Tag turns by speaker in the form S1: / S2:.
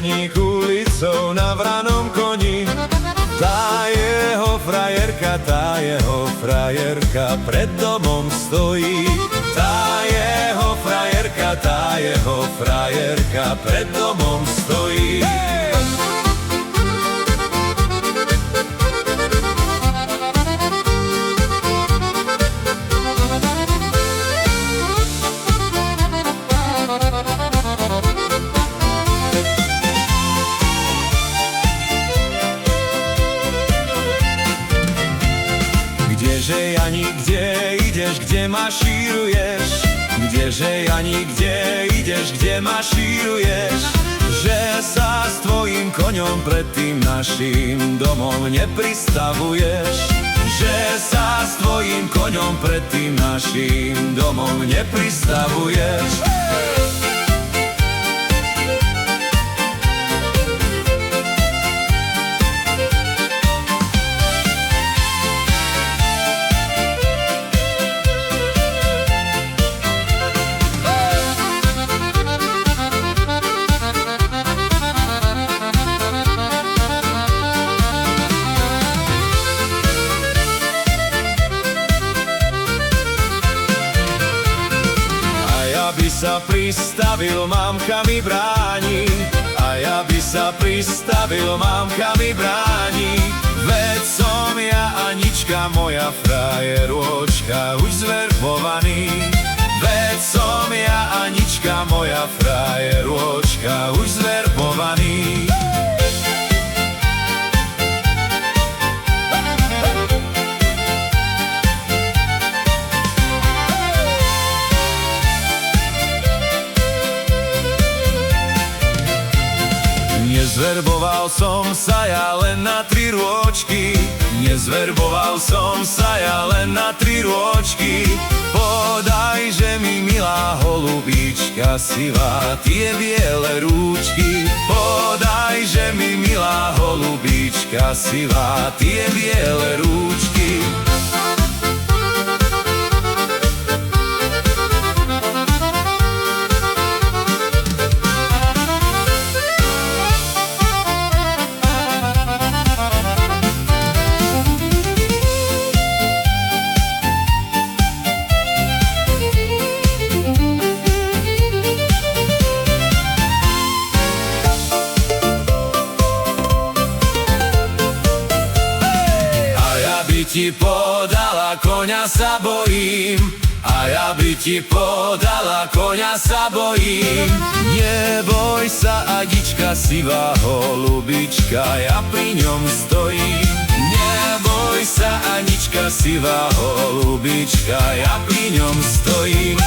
S1: chodník ulicou na vranom koni. Tá jeho frajerka pred domom stojí. Tá jeho frajerka pred domom stojí. Kdeže Jani, kde ideš, kde mašíruješ? Kdeže Jani, kde ideš, kde mašíruješ? Že sa s tvojím koňom pred tým naším domom nepristavuješ? Že sa s tvojím koňom pred tým naším domom nepristavuješ? Sa pristavil, mamka mi bráni. A ja by sa pristavil, mamka mi bráni. Veď som ja, Anička, moja frajerôčka, už zverbovaný. Veď som ja, Anička, moja frajerôčka, už zverbovaný. Nezverboval som sa ja len na 3 rôčky. Nezverboval som sa ja len na 3 rôčky. Podajže mi, milá holubička sivá, tie biele rúčky. Podajže mi, milá holubička sivá, tie biele rúčky. Ti podala koňa sa bojím, a ja by ti podala koňa sa bojím. Neboj sa, Anička, sivá holubička, ja pri ňom stojím. Neboj sa, Anička, sivá holubička, ja pri ňom stojím.